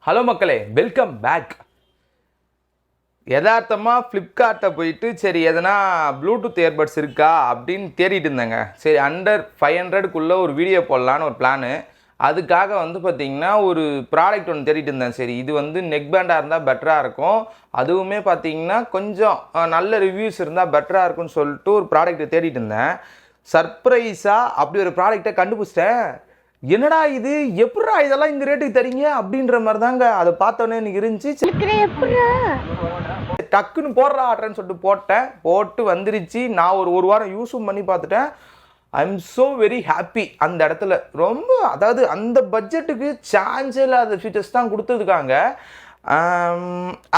Hello மக்களே, welcome back. யதார்த்தமாக ஃப்ளிப்கார்ட்டை போயிட்டு சரி எதனா ப்ளூடூத் இயர்பட்ஸ் இருக்கா அப்படின்னு தேடிட்டு இருந்தேங்க. சரி அண்டர் 500க்குள்ளே ஒரு வீடியோ போடலான்னு ஒரு பிளானு. அதுக்காக பார்த்திங்கன்னா ஒரு ப்ராடக்ட் ஒன்று தேடிட்டு இருந்தேன். சரி இது நெக் பேண்டாக இருந்தால் பெட்டராக இருக்கும், அதுவுமே பார்த்திங்கன்னா கொஞ்சம் நல்ல ரிவ்யூஸ் இருந்தால் பெட்டராக இருக்கும்னு சொல்லிட்டு ஒரு ப்ராடக்ட்டை தேடிட்டு இருந்தேன். சர்ப்ரைஸாக அப்படி ஒரு ப்ராடக்டை கண்டுபிடிச்சிட்டேன். என்னடா இது, எப்படா இதெல்லாம் இந்த ரேட்டுக்கு தரீங்க அப்படின்ற மாதிரி தாங்க அதை பார்த்தோன்னே எனக்கு இருந்துச்சு. டக்குன்னு போடுறா ஆட்றேன்னு சொல்லிட்டு போட்டு வந்துருச்சு. நான் ஒரு வாரம் யூஸும் பண்ணி பார்த்துட்டேன். I am so very happy. அந்த இடத்துல ரொம்ப, அதாவது அந்த பட்ஜெட்டுக்கு சான்ஸ் இல்லாத ஃபீச்சர்ஸ் தான் கொடுத்துருக்காங்க.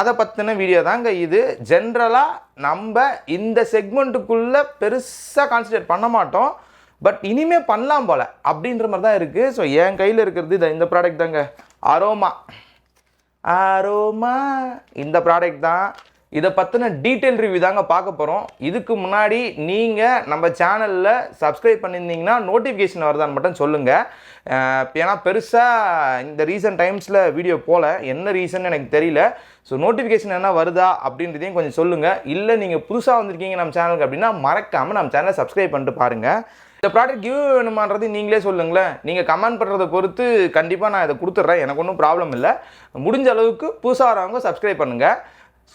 அதை பற்றின வீடியோ தாங்க இது. ஜென்ரலாக நம்ம இந்த செக்மெண்ட்டுக்குள்ளே பெருசாக கான்சன்ட்ரேட் பண்ண மாட்டோம், பட் இனிமேல் பண்ணலாம் போல் அப்படின்ற மாதிரி தான் இருக்குது. ஸோ என் கையில் இருக்கிறது இந்த ப்ராடக்ட் தாங்க, அரோமா. இந்த ப்ராடக்ட் தான். இதை பற்றின டீட்டெயில் ரிவ்யூ தாங்க பார்க்க போகிறோம். இதுக்கு முன்னாடி நீங்கள் நம்ம சேனலில் சப்ஸ்கிரைப் பண்ணியிருந்தீங்கன்னா நோட்டிஃபிகேஷன் வருதான்னு மட்டும் சொல்லுங்கள். ஏன்னா பெருசாக இந்த ரீசன்ட் டைம்ஸில் வீடியோ போல, என்ன ரீசன் எனக்கு தெரியல. ஸோ நோட்டிஃபிகேஷன் என்ன வருதா அப்படின்றதையும் கொஞ்சம் சொல்லுங்கள். இல்லை நீங்கள் புதுசாக வந்திருக்கீங்க நம்ம சேனலுக்கு அப்படின்னா மறக்காமல் நம்ம சேனலை சப்ஸ்கிரைப் பண்ணிட்டு பாருங்கள். இந்த ப்ராடக்ட் கிவ் வேணுமான்றது நீங்களே சொல்லுங்களேன். நீங்கள் கமெண்ட் பண்ணுறதை பொறுத்து கண்டிப்பாக நான் இதை கொடுத்துட்றேன், எனக்கு ஒன்றும் ப்ராப்ளம் இல்லை. முடிஞ்ச அளவுக்கு புதுசாக வரவங்க சப்ஸ்கிரைப் பண்ணுங்கள்.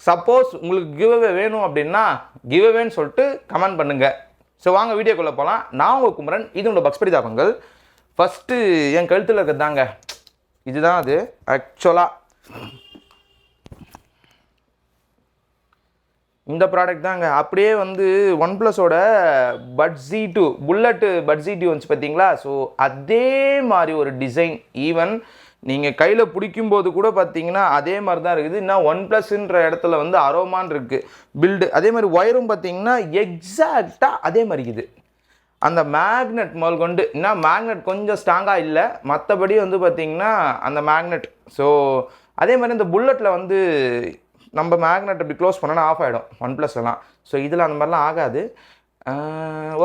சப்போஸ் உங்களுக்கு கிவ்அவே வேணும் அப்படின்னா கிவ்அவேன்னு சொல்லிட்டு கமெண்ட் பண்ணுங்கள். ஸோ வாங்க வீடியோக்குள்ளே போகலாம். நான் உங்கள் குமரன், இது உங்களோட பக்ஸ்படி தாக்கங்கள். ஃபஸ்ட்டு என் கழுத்தில் இருக்கிறது தாங்க, இதுதான் அது. ஆக்சுவலாக இந்த ப்ராடக்ட் தாங்க. அப்படியே ஒன் ப்ளஸோட பட்ஸி 2 புல்லட்டு பட்ஸி 2 வந்துச்சு பார்த்தீங்களா? ஸோ அதே மாதிரி ஒரு டிசைன். ஈவன் நீங்கள் கையில் பிடிக்கும்போது கூட பார்த்தீங்கன்னா அதே மாதிரி தான் இருக்குது. இன்னும் ஒன் ப்ளஸ்ன்ற இடத்துல அரோமான் இருக்குது பில்டு. அதே மாதிரி ஒயரும் பார்த்தீங்கன்னா எக்ஸாக்டாக அதே மாதிரி இருக்குது. அந்த மேக்னெட் முதல் கொண்டு, இன்னும் மேக்னெட் கொஞ்சம் ஸ்ட்ராங்காக இல்லை, மற்றபடி பார்த்தீங்கன்னா அந்த மேக்னெட். ஸோ அதே மாதிரி இந்த புல்லட்டில் நம்ம மேக்னெட் அப்படி க்ளோஸ் பண்ணோன்னா ஆஃப் ஆகிடும் ஒன் ப்ளஸ்லாம். ஸோ இதில் அந்த மாதிரிலாம் ஆகாது.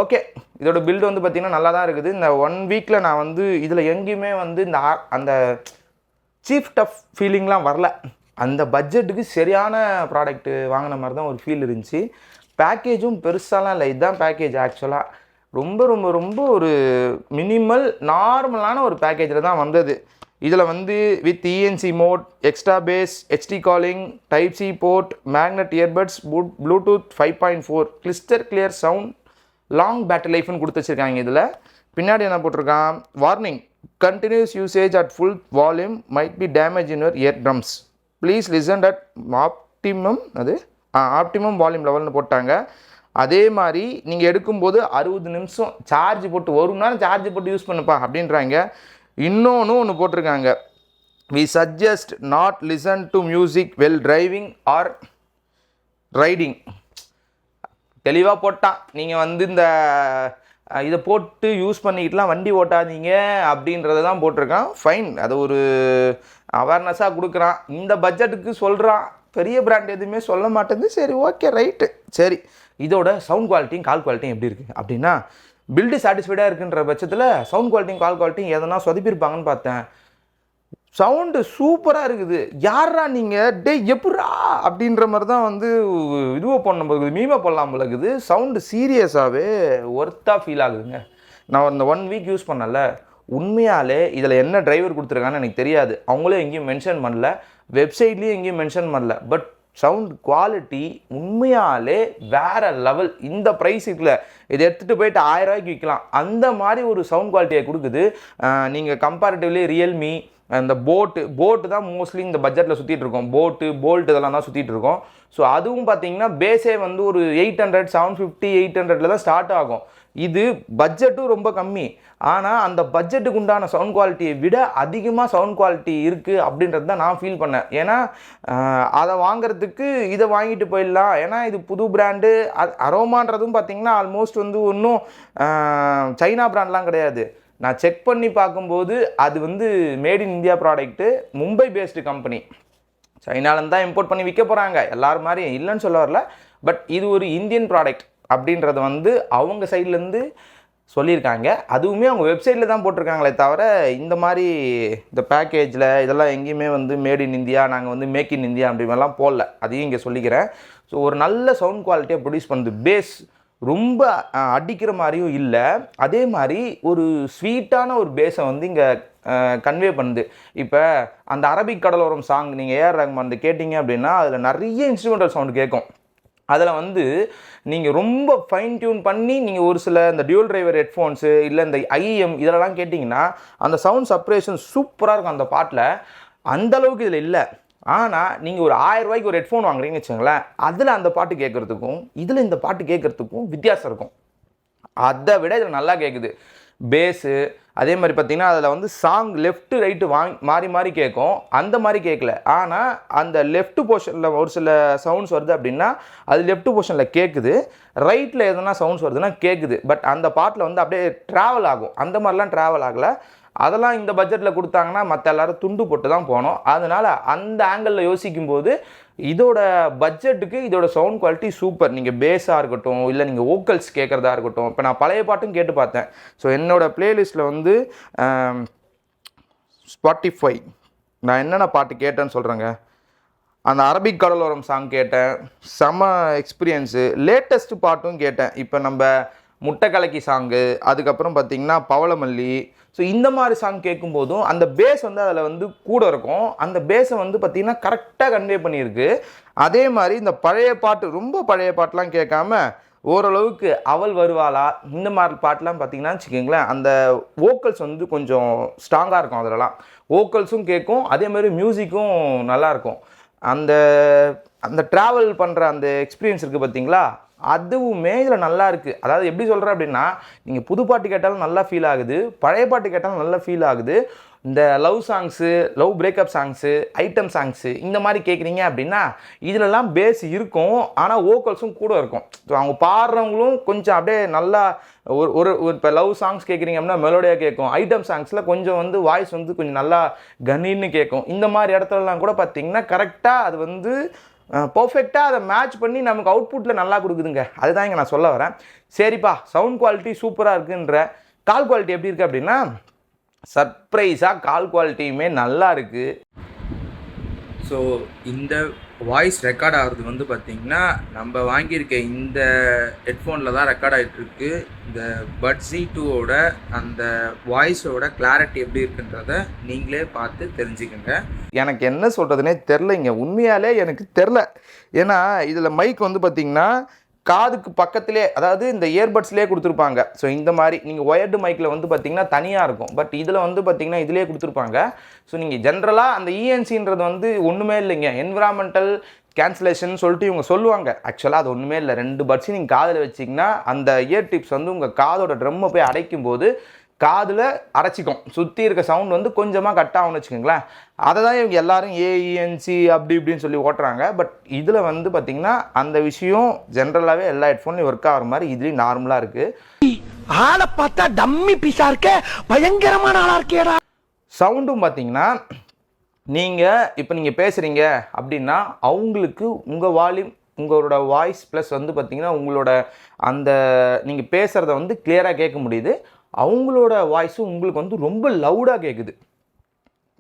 ஓகே, இதோட பில்டு பார்த்திங்கன்னா நல்லா தான் இருக்குது. இந்த 1 வீக்கில் நான் இதில் எங்கேயுமே இந்த அந்த சீப் டஃப் ஃபீலிங்லாம் வரல. அந்த பட்ஜெட்டுக்கு சரியான ப்ராடக்ட்டு வாங்கின மாதிரி தான் ஒரு ஃபீல் இருந்துச்சு. பேக்கேஜும் பெருசாலாம் இல்லை, இதுதான் பேக்கேஜ். ஆக்சுவலாக ரொம்ப ரொம்ப ரொம்ப ஒரு மினிமல் நார்மலான ஒரு பேக்கேஜில் தான் வந்தது. இதில் with ENC mode, extra bass, HD calling, type C port, magnet earbuds, bluetooth 5.4, crystal clear sound, long battery லைஃப்னு கொடுத்து வச்சுருக்காங்க. இதில் பின்னாடி என்ன போட்டிருக்கான், warning, continuous usage at full volume might be damage in your ear drums, please listen at optimum volume லெவல்னு போட்டாங்க. அதே மாதிரி நீங்கள் எடுக்கும்போது 60 நிமிஷம் சார்ஜ் போட்டு, 1 மணி நேரம் சார்ஜ் போட்டு யூஸ் பண்ணுப்பா அப்படின்றாங்க. ஒன்று போட்டிருக்காங்க, we suggest not listen to music well driving or riding. தெளிவாக போட்டான். நீங்கள் இந்த இதை போட்டு யூஸ் பண்ணிக்கிட்டுலாம் வண்டி ஓட்டாதீங்க அப்படின்றத தான் போட்டிருக்கான். ஃபைன், அது ஒரு அவேர்னஸாக கொடுக்குறான். இந்த பட்ஜெட்டுக்கு சொல்கிறான். பெரிய பிராண்ட் எதுவுமே சொல்ல மாட்டேங்குது. சரி, ஓகே, ரைட்டு. சரி, இதோட சவுண்ட் குவாலிட்டியும் கால் குவாலிட்டியும் எப்படி இருக்குது அப்படின்னா, பில்டு சாட்டிஸ்ஃபைடாக இருக்குன்ற பட்சத்தில் சவுண்ட் குவாலிட்டியும் கால் குவாலிட்டியும் எதனா சொதப்பிருப்பாங்கன்னு பார்த்தேன். சவுண்டு சூப்பராக இருக்குது. யாரா நீங்கள் டே எப்படா அப்படின்ற மாதிரி தான் இதுவாக போடணும், மீமாக போடலாம் போல இருக்குது. சவுண்டு சீரியஸாகவே ஒர்த்தாக ஃபீல் ஆகுதுங்க. நான் இந்த 1 வீக் யூஸ் பண்ணல, உண்மையாலே இதில் என்ன டிரைவர் கொடுத்துருக்காங்கன்னு எனக்கு தெரியாது. அவங்களே எங்கேயும் மென்ஷன் பண்ணல, வெப்சைட்லேயும் எங்கேயும் மென்ஷன் பண்ணல. பட் சவுண்ட் குவாலிட்டி உண்மையாலே வேறு லெவல். இந்த ப்ரைஸுக்குள்ள இதை எடுத்துகிட்டு போயிட்டு 1000 ரூபாய்க்கு விற்கலாம். அந்த மாதிரி ஒரு சவுண்ட் குவாலிட்டியை கொடுக்குது. நீங்கள் கம்பேரிட்டிவ்லி ரியல்மி, இந்த போட்டு தான் மோஸ்ட்லி இந்த பட்ஜெட்டில் சுற்றிட்டு இருக்கோம். போல்ட் இதெல்லாம் தான் சுற்றிட்டு இருக்கோம். ஸோ அதுவும் பார்த்தீங்கன்னா பேஸே ஒரு 800, 750, 800 தான் ஸ்டார்ட் ஆகும். இது பட்ஜெட்டும் ரொம்ப கம்மி. ஆனால் அந்த பட்ஜெட்டுக்கு உண்டான சவுண்ட் குவாலிட்டியை விட அதிகமாக சவுண்ட் குவாலிட்டி இருக்குது அப்படின்றது தான் நான் ஃபீல் பண்ணேன். ஏன்னா அதை வாங்கிறதுக்கு இதை வாங்கிட்டு போயிடலாம். ஏன்னா இது புது பிராண்டு. அரோமான்றதும் பார்த்திங்கன்னா ஆல்மோஸ்ட் இன்னும் சைனா பிராண்ட்லாம் கிடையாது. நான் செக் பண்ணி பார்க்கும்போது அது made in India product, Mumbai based company. சைனாலேருந்து தான் இம்போர்ட் பண்ணி விற்க போகிறாங்க, எல்லாரும் மாதிரி இல்லைன்னு சொல்ல வரல. பட் இது ஒரு இந்தியன் ப்ராடக்ட் அப்படின்றது அவங்க சைட்லேருந்து சொல்லியிருக்காங்க. அதுவுமே அவங்க வெப்சைட்டில் தான் போட்டிருக்காங்களே தவிர இந்த மாதிரி இந்த பேக்கேஜில் இதெல்லாம் எங்கேயுமே வந்து மேட் இன் இந்தியா, நாங்கள் வந்து மேக் இன் இந்தியா அப்படி மாதிரிலாம் போடல. அதையும் இங்கே சொல்லிக்கிறேன். ஸோ ஒரு நல்ல சவுண்ட் குவாலிட்டியாக ப்ரொடியூஸ் பண்ணுது. பேஸ் ரொம்ப அடிக்கிற மாதிரியும் இல்லை, அதே மாதிரி ஒரு ஸ்வீட்டான ஒரு பேஸை வந்து இங்கே கன்வே பண்ணுது. இப்போ அந்த அரபிக் கடலோரம் சாங் நீங்கள் ஏஆர் ரஹ்மான் கேட்டிங்க அப்படின்னா அதில் நிறைய இன்ஸ்ட்ருமெண்டல் சவுண்டு கேட்கும். அதில் வந்து நீங்கள் ரொம்ப ஃபைன் டியூன் பண்ணி நீங்கள் ஒரு சில இந்த டியூல் டிரைவர் ஹெட்ஃபோன்ஸு இல்லை இந்த ஐஎம் இதெல்லாம் கேட்டிங்கன்னா அந்த சவுண்ட் செப்பரேஷன் சூப்பராக இருக்கும் அந்த பாட்டில். அந்தளவுக்கு இதில் இல்லை. ஆனால் நீங்கள் ஒரு 1000 ரூபாய்க்கு ஒரு ஹெட்ஃபோன் வாங்குறீங்கன்னு வச்சுங்களேன், அதில் அந்த பாட்டு கேட்குறதுக்கும் இதில் இந்த பாட்டு கேட்குறதுக்கும் வித்தியாசம் இருக்கும். அதை விட இதில் நல்லா கேட்குது. பேஸு அதே மாதிரி பார்த்திங்கன்னா அதில் வந்து சாங் லெஃப்ட்டு ரைட்டு மாறி மாறி கேட்கும், அந்த மாதிரி கேட்கல. ஆனால் அந்த லெஃப்ட் போர்ஷனில் ஒரு சில சவுண்ட்ஸ் வருது அப்படின்னா அது லெஃப்ட் போர்ஷனில் கேட்குது, ரைட்டில் எதனா சவுண்ட்ஸ் வருதுன்னா கேட்குது. பட் அந்த பாட்டில் வந்து அப்படியே ட்ராவல் ஆகும். அந்த மாதிரிலாம் ட்ராவல் ஆகலை. அதெல்லாம் இந்த பட்ஜெட்டில் கொடுத்தாங்கன்னா மற்ற எல்லோரும் துண்டு போட்டு தான் போனோம். அதனால் அந்த ஆங்கிளில் யோசிக்கும்போது இதோட பட்ஜெட்டுக்கு இதோட சவுண்ட் குவாலிட்டி சூப்பர். நீங்கள் பேஸாக இருக்கட்டும் இல்லை நீங்கள் வோக்கல்ஸ் கேட்குறதா இருக்கட்டும். இப்போ நான் பழைய பாட்டும் கேட்டு பார்த்தேன். ஸோ என்னோடய ப்ளேலிஸ்ட்டில் வந்து ஸ்பாட்டிஃபை நான் என்னென்ன பாட்டு கேட்டேன்னு சொல்கிறேங்க. அந்த அரபிக் கடலோரம் சாங் கேட்டேன், செம எக்ஸ்பீரியன்ஸு. லேட்டஸ்ட் பாட்டும் கேட்டேன். இப்போ நம்ம முட்டை கலக்கி சாங்கு, அதுக்கப்புறம் பார்த்திங்கன்னா பவளமல்லி. ஸோ இந்த மாதிரி சாங் கேட்கும்போதும் அந்த பேஸ் வந்து அதில் வந்து கூட இருக்கும். அந்த பேஸை வந்து பார்த்திங்கன்னா கரெக்டாக கன்வே பண்ணியிருக்கு. அதே மாதிரி இந்த பழைய பாட்டு, ரொம்ப பழைய பாட்டெலாம் கேட்காம ஓரளவுக்கு அவள் வருவாளா இந்த மாதிரி பாட்டெலாம் பார்த்திங்கன்னா வச்சுக்கிங்களேன், அந்த வோக்கல்ஸ் வந்து கொஞ்சம் ஸ்ட்ராங்காக இருக்கும். அதிலலாம் வோக்கல்ஸும் கேட்கும், அதே மாதிரி மியூசிக்கும் நல்லாயிருக்கும். அந்த அந்த ட்ராவல் பண்ணுற அந்த எக்ஸ்பீரியன்ஸ் இருக்குது பார்த்திங்களா, அதுவுமே இதில் நல்லா இருக்குது. அதாவது எப்படி சொல்கிறேன் அப்படின்னா, நீங்கள் புது பாட்டு கேட்டாலும் நல்லா ஃபீல் ஆகுது, பழைய பாட்டு கேட்டாலும் நல்லா ஃபீல் ஆகுது. இந்த love songs, love breakup songs, item songs இந்த மாதிரி கேட்குறீங்க அப்படின்னா இதிலெல்லாம் பேஸ் இருக்கும், ஆனால் வோக்கல்ஸும் கூட இருக்கும். ஸோ அவங்க பாடுறவங்களும் கொஞ்சம் அப்படியே நல்லா ஒரு இப்போ லவ் சாங்ஸ் கேட்குறீங்க அப்படின்னா மெலோடியாக கேட்கும். ஐட்டம் சாங்ஸில் கொஞ்சம் வந்து வாய்ஸ் வந்து கொஞ்சம் நல்லா கனின்னு கேட்கும். இந்த மாதிரி இடத்துலலாம் கூட பார்த்திங்கன்னா கரெக்டாக அது வந்து பர்ஃபெக்டாக அதை மேட்ச் பண்ணி நமக்கு அவுட்புட்டில் நல்லா கொடுக்குதுங்க. அதுதான் இங்கே நான் சொல்ல வரேன். சரிப்பா, சவுண்ட் குவாலிட்டி சூப்பராக இருக்குன்ற, கால் குவாலிட்டி எப்படி இருக்குது அப்படின்னா சர்ப்ரைஸாக கால் குவாலிட்டியுமே நல்லா இருக்குது. ஸோ இந்த வாய்ஸ் ரெக்கார்ட் ஆகிறது வந்து பார்த்திங்கன்னா நம்ம வாங்கியிருக்க இந்த ஹெட்ஃபோனில் தான் ரெக்கார்ட் ஆகிட்டுருக்கு. இந்த பட்ஸ் Z2ஓட அந்த வாய்ஸோட கிளாரிட்டி எப்படி இருக்குன்றத நீங்களே பார்த்து தெரிஞ்சுக்கங்க. எனக்கு என்ன சொல்கிறதுனே தெரிலைங்க, உண்மையாலே எனக்கு தெரில. ஏன்னா இதில் மைக் வந்து பார்த்திங்கன்னா காதுக்கு பக்கத்திலே, அதாவது இந்த இயர்பட்ஸ்லேயே கொடுத்துருப்பாங்க. ஸோ இந்த மாதிரி நீங்கள் ஒயர்டு மைக்கில் வந்து பார்த்திங்கன்னா தனியாக இருக்கும், பட் இதில் வந்து பார்த்திங்கன்னா இதிலே கொடுத்துருப்பாங்க. ஸோ நீங்கள் ஜென்ரலாக அந்த இஎன்சின்றது வந்து ஒன்றுமே இல்லைங்க, என்விரான்மெண்டல் கேன்சலேஷன் சொல்லிட்டு இவங்க சொல்லுவாங்க. ஆக்சுவலாக அது ஒன்றுமே இல்லை. 2 பட்ஸையும் நீங்கள் காதில் வச்சிங்கன்னா அந்த இயர் டிப்ஸ் வந்து உங்கள் காதோட ட்ரம்மை போய் அடைக்கும் போது காதில் அடைச்சிக்கும், சுற்றி இருக்க சவுண்ட் வந்து கொஞ்சமாக கட் ஆகும்னு வச்சுக்கோங்களேன். அதை தான் இவங்க எல்லாரும் ஏஇஎன்சி அப்படி இப்படின்னு சொல்லி ஓட்டுறாங்க. பட் இதில் வந்து பார்த்திங்கன்னா அந்த விஷயம் ஜென்ரலாகவே எல்லா ஹெட்ஃபோன்லையும் ஒர்க் ஆகிற மாதிரி இதுலேயும் நார்மலாக இருக்குது. ஆளை பார்த்தா டம்மி பீஸா இருக்க, பயங்கரமான ஆளாக இருக்கேடா. சவுண்டும் பார்த்திங்கன்னா இப்போ நீங்கள் பேசுகிறீங்க அப்படின்னா அவங்களுக்கு உங்கள் வால்யூம், உங்களோட வாய்ஸ் ப்ளஸ் வந்து பார்த்திங்கன்னா உங்களோட அந்த நீங்கள் பேசுகிறத வந்து கிளியராக கேட்க முடியுது. அவங்களோட வாய்ஸும் உங்களுக்கு வந்து ரொம்ப லவுடாக கேட்குது.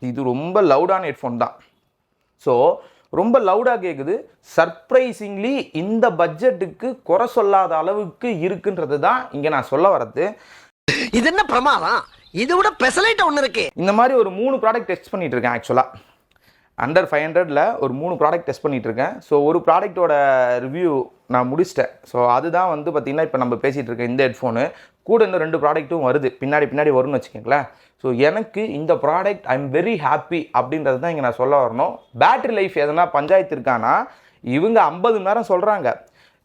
இது ரொம்ப லவுடான ஹெட்ஃபோன் தான். ஸோ ரொம்ப லவுடாக கேட்குது. சர்ப்ரைசிங்லி இந்த பட்ஜெட்டுக்கு குறை சொல்லாத அளவுக்கு இருக்குன்றது தான் இங்கே நான் சொல்ல வரது. இது என்ன பிரமாதம், இதை விட ஸ்பெஷலைட் ஒன்று இருக்கு. இந்த மாதிரி ஒரு 3 ப்ராடக்ட் டெஸ்ட் பண்ணிட்டு இருக்கேன். ஆக்சுவலாக அண்டர் 500ல் ஒரு 3 ப்ராடக்ட் டெஸ்ட் பண்ணிகிட்டு இருக்கேன். ஸோ ஒரு ப்ராடக்டோட ரிவ்யூ நான் முடிச்சிட்டேன். ஸோ அதுதான் வந்து பார்த்திங்கன்னா இப்போ நம்ம பேசிகிட்டு இருக்கேன் இந்த ஹெட்ஃபோனு. கூட இன்னும் 2 ப்ராடக்ட்டும் வருது, பின்னாடி வரும்னு வச்சுக்கோங்களேன். ஸோ எனக்கு இந்த product I am very happy அப்படின்றது தான் இங்கே நான் சொல்ல வரணும். பேட்ரி லைஃப் எதனா பஞ்சாயத்து இருக்கானா, இவங்க 50 மணி நேரம் சொல்கிறாங்க.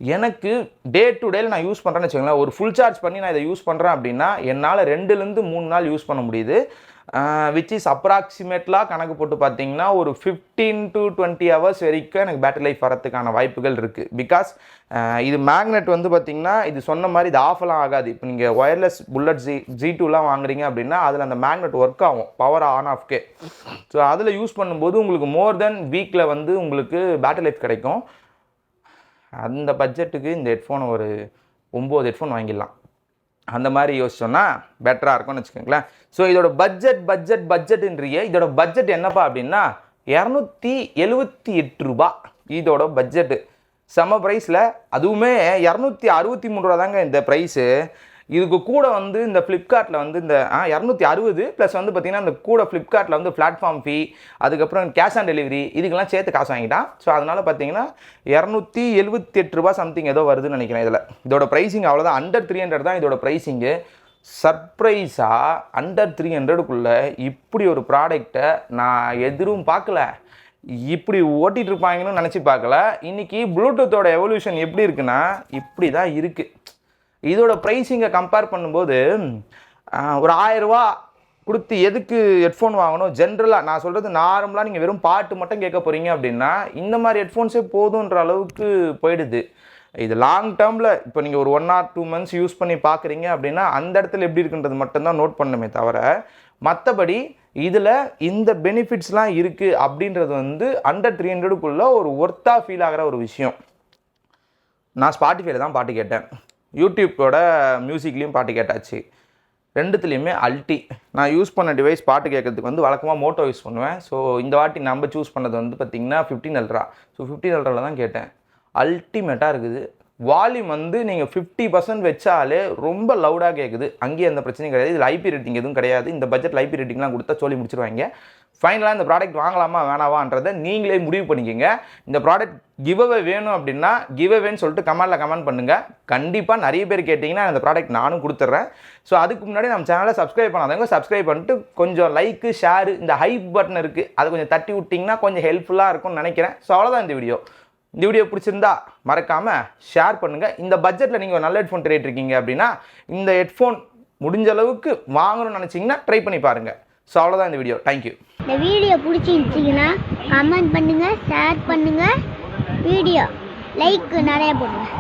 எனக்கு டே டு டேல நான் யூஸ் பண்ணுறேன்னு வச்சுக்கோங்களேன், ஒரு ஃபுல் சார்ஜ் பண்ணி நான் இதை யூஸ் பண்ணுறேன் அப்படின்னா என்னால் 2லேருந்து 3 நாள் யூஸ் பண்ண முடியுது. விச் இஸ் அப்ராக்சிமேட்லாக கணக்கு போட்டு பார்த்தீங்கன்னா ஒரு 15 to 20 ஹவர்ஸ் வரைக்கும் எனக்கு பேட்டரி லைஃப் வரத்துக்கான வாய்ப்புகள் இருக்குது. பிகாஸ் இது மேக்னெட் வந்து பார்த்திங்கன்னா இது சொன்ன மாதிரி இது ஆஃபெல்லாம் ஆகாது. இப்போ நீங்கள் ஒயர்லெஸ் புல்லட் Z2லாம் வாங்குறீங்க அப்படின்னா அதில் அந்த மேக்னெட் ஒர்க் ஆகும் பவர் ஆன் ஆஃப்கே. ஸோ அதில் யூஸ் பண்ணும்போது உங்களுக்கு மோர் தென் வீக்கில் வந்து உங்களுக்கு பேட்டரி லைஃப் கிடைக்கும். அந்த பட்ஜெட்டுக்கு இந்த ஹெட்ஃபோனை ஒரு 9 ஹெட்ஃபோன் வாங்கிடலாம். அந்த மாதிரி யோசிச்சோன்னா பெட்டராக இருக்கும்னு வச்சுக்கோங்களேன். ஸோ இதோட பட்ஜெட்ன்றிய இதோட பட்ஜெட் என்னப்பா அப்படின்னா 278 ரூபா இதோட பட்ஜெட்டு. செம்ம ப்ரைஸில், அதுவுமே 263 ரூபா தாங்க இந்த ப்ரைஸு. இதுக்கு கூட வந்து இந்த ஃப்ளிப்கார்ட்டில் வந்து இந்த 260 ப்ளஸ் வந்து பார்த்திங்கன்னா இந்த கூட ஃப்ளிப்கார்ட்டில் வந்து பிளாட்ஃபார்ம் ஃபீ, அதுக்கப்புறம் கேஷ் ஆன் டெலிவரி இதுக்கெல்லாம் சேர்த்து காசு வாங்கிட்டான். ஸோ அதனால் பார்த்தீங்கன்னா 278 ரூபா சம்திங் ஏதோ வருதுன்னு நினைக்கிறேன். இதோட ப்ரைஸிங் அவ்வளோதான், அண்டர் 300 தான் இதோட ப்ரைஸிங்கு. சர்ப்ரைஸாக அண்டர் 300க்குள்ளே இப்படி ஒரு ப்ராடக்டை நான் எதிரும் பார்க்கல, இப்படி ஓட்டிகிட்டு இருப்பாங்கன்னு நினச்சி பார்க்கல. இன்றைக்கி ப்ளூடூத்தோட எவல்யூஷன் எப்படி இருக்குன்னா இப்படி தான் இருக்குது. இதோட ப்ரைஸிங்கை கம்பேர் பண்ணும்போது ஒரு 1000 ரூபா கொடுத்து எதுக்கு ஹெட்ஃபோன் வாங்கணும்? ஜென்ரலாக நான் சொல்கிறது நார்மலாக நீங்கள் வெறும் பாட்டு மட்டும் கேட்க போகிறீங்க அப்படின்னா இந்த மாதிரி ஹெட்ஃபோன்ஸே போதுன்ற அளவுக்கு போயிடுது. இது லாங் டேர்மில் இப்போ நீங்கள் ஒரு 1 or 2 months யூஸ் பண்ணி பார்க்குறீங்க அப்படின்னா அந்த இடத்துல எப்படி இருக்குன்றது மட்டும்தான் நோட் பண்ணணுமே தவிர, மற்றபடி இதில் இந்த பெனிஃபிட்ஸ்லாம் இருக்குது அப்படின்றது வந்து அண்டர் 300க்குள்ளே ஒரு ஒர்த்தாக ஃபீல் ஆகிற ஒரு விஷயம். நான் ஸ்பாட்டிஃபைல தான் பாட்டு கேட்டேன், யூடியூப்போட மியூசிக்லேயும் பாட்டு கேட்டாச்சு. ரெண்டுத்துலேயுமே அல்டி. நான் யூஸ் பண்ண டிவைஸ் பாட்டு கேட்கறதுக்கு வந்து வழக்கமாக மோட்டோ யூஸ் பண்ணுவேன். ஸோ இந்த வாட்டி நம்ம சூஸ் பண்ணது வந்து பார்த்திங்கன்னா 15 Ultra. ஸோ 15 Ultraவில் தான் கேட்டேன். அல்டிமேட்டாக இருக்குது. வால்யூம் வந்து நீங்கள் 50% வச்சாலே ரொம்ப லவுடாக கேட்குது. அங்கேயே எந்த பிரச்சனையும் கிடையாது. இதில் ஐபி ரேட்டிங் எதுவும் கிடையாது. இந்த பட்ஜெட்டில் ஐபி ரேட்டிங்லாம் கொடுத்தா சொல்லி முடிச்சிருவாங்க. ஃபைனலாக இந்த ப்ராடக்ட் வாங்கலாமா வேணாவான்றதை நீங்களே முடிவு பண்ணிக்கோங்க. இந்த ப்ராடக்ட் கிவ்அவே வேணும் அப்படின்னா கிவ்அவேன்னு சொல்லிட்டு கமெண்ட் பண்ணுங்கள். கண்டிப்பாக நிறைய பேர் கேட்டிங்கன்னா இந்த ப்ராடக்ட் நானும் கொடுத்துட்றேன். ஸோ அதுக்கு முன்னாடி நம்ம சேனலை சப்ஸ்கிரைப் பண்ணாதவங்க சப்ஸ்கிரைப் பண்ணிட்டு கொஞ்சம் லைக்கு ஷேரு இந்த ஹைப் பட்டன் இருக்குது அதை கொஞ்சம் தட்டி விட்டிங்கன்னா கொஞ்சம் ஹெல்ப்ஃபுல்லாக இருக்கும்னு நினைக்கிறேன். ஸோ அவ்வளோதான் இந்த வீடியோ பிடிச்சிருந்தா மறக்காமல் ஷேர் பண்ணுங்கள். இந்த பட்ஜெட்டில் நீங்கள் ஒரு நல்ல ஹெட்ஃபோன் தேடிட்டு இருக்கீங்க அப்படின்னா இந்த ஹெட்ஃபோன் முடிஞ்ச அளவுக்கு வாங்கணும்னு நினச்சிங்கன்னா ட்ரை பண்ணி பாருங்கள். ஸோ அவ்வளோதான் இந்த வீடியோ. தேங்க்யூ. இந்த வீடியோ பிடிச்சிருந்துச்சிங்கன்னா கமெண்ட் பண்ணுங்கள், ஷேர் பண்ணுங்கள், வீடியோ லைக் நிறைய போடுங்க.